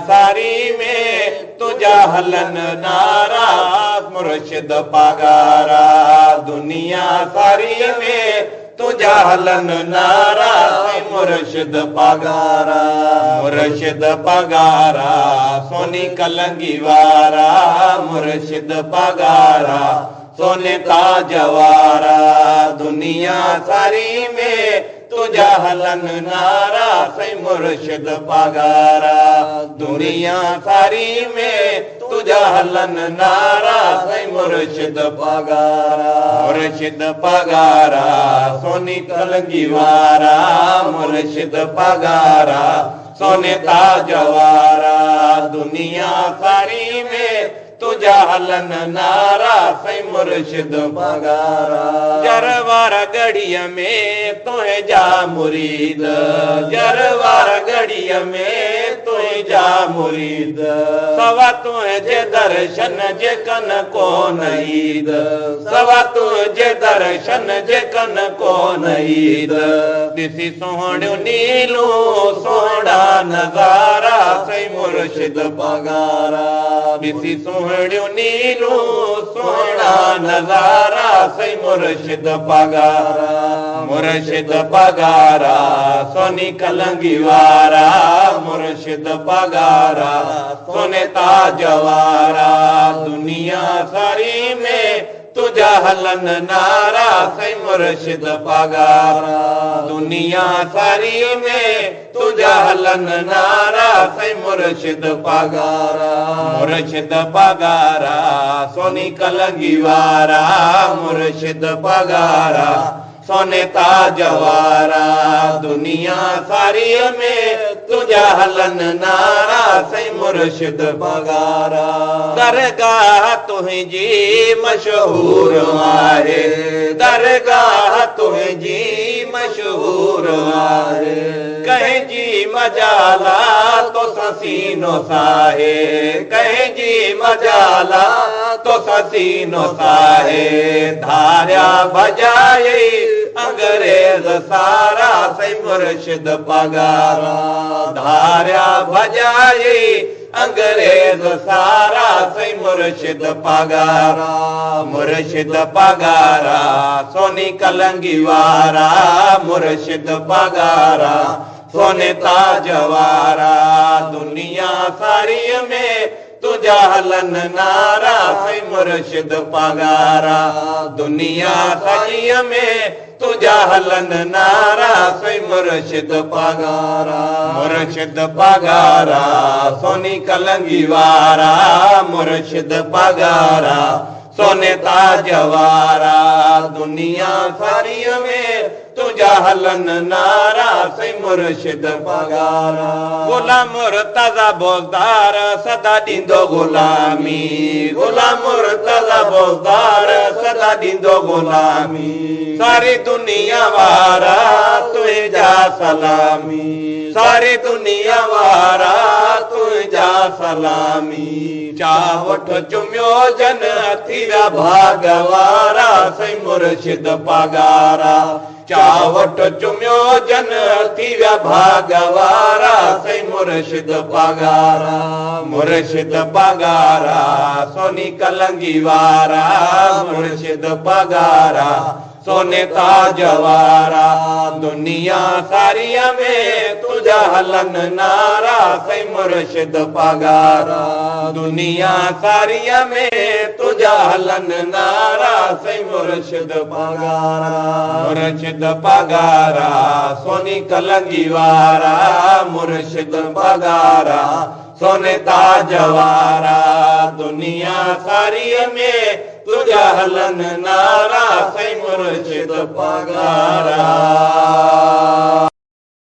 सारी में तुझा हलन नारा मुर्शिद पगारा दुनिया सारी में तुझा हलन नारा मुर्शिद पगारा मुर्शिद पगारा सोनी कलंगी वारा मुर्शिद पगारा सोने ताजवारा दुनिया सारी में तुझा हलन नारा सही मुर्शिद पगारा दुनिया सारी में तुझा हलन नारा सही मुर्शिद पगारा मुर्शिद पगारा सोनी कलंगी वारा मुर्शिद पगारा सोने ताजवारा दुनिया सारी में तुझा हलन नारा सही मुर्शिद पगारा जरवार गड़िया में तुहे जा मुरीद जरवार गड़िया में तुहे जा मुरीद सवा तुझे दर्शन जे कन को ईद सवा तुझे दर्शन जे कन को ईद दिसी सोहणियो नीलू सोहणा नजारा सही मुर्शिद पगारा दिसी सोहणियो नीलू सोहणा नजारा सही मुर्शिद पगारा मुर्शिद पगारा सोनी कलंगी वारा मुर्शिद पगारा सोने ताजवारा दुनिया सारी में तुझा हलन नारा सही मुर्शिद पगारा दुनिया सारी में तुझा हलन नारा सही मुर्शिद पगारा मुर्शिद पगारा सोनी कलंगी वारा मुर्शिद पगारा सोने ताजवारा दुनिया सारी में तुझा हलन नारा सही मुर्शिद पगारा दरगाह तुझी मशहूर आहे दरगाह तुझी मशहूर आहे कहीं जी मजाला तो ससीनो साहे कहीं जी मजाला तो ससीनो साहे धार्या बजाए अंग्रेज सारा सही मुर्शिद पगारा धार्या बजाए अंग्रेज सारा सही मुर्शिद पगारा मुर्शिद पगारा सोनी कलंगी वारा मुर्शिद पगारा सोने ताजवारा दुनिया सारी में तुझा हलन नारा सही मुर्शिद पगारा दुनिया सारी में तुझा हलन नारा सही मुर्शिद पगारा मुर्शिद पगारा सोनी कलंगी वारा मुर्शिद पगारा सोने ताजवारा दुनिया सारी में तुझा हलन नारा सही मुर्शिद पगारा गुलाम मुर्तजा बोजदार सदा दींदो गुलामी गुलाम मुर्तजा बोजदार सदा दींदो गुलामी सारी दुनिया वारा तुझा सलामी सारी दुनिया वारा तुझा सलामी चावठ चुम्यो जन थी व्या भागवारा सही मुर्शिद पगारा चावट चुम्यो जन थी व्या भागवारा सही मुर्शिद पगारा मुर्शिद पगारा सोनी कलंगी वारा मुर्शिद पगारा सोने ताजवारा दुनिया सारी में तुझा हलन नारा सही मुर्शिद पगारा दुनिया सारी में तुझा हलन नारा सही मुर्शिद पगारा मुर्शिद पगारा सोनी कलंगी वारा मुर्शिद पगारा सोने ताजवारा दुनिया सारी में तुझा हलन नारा सही मुर्शिद पगारा।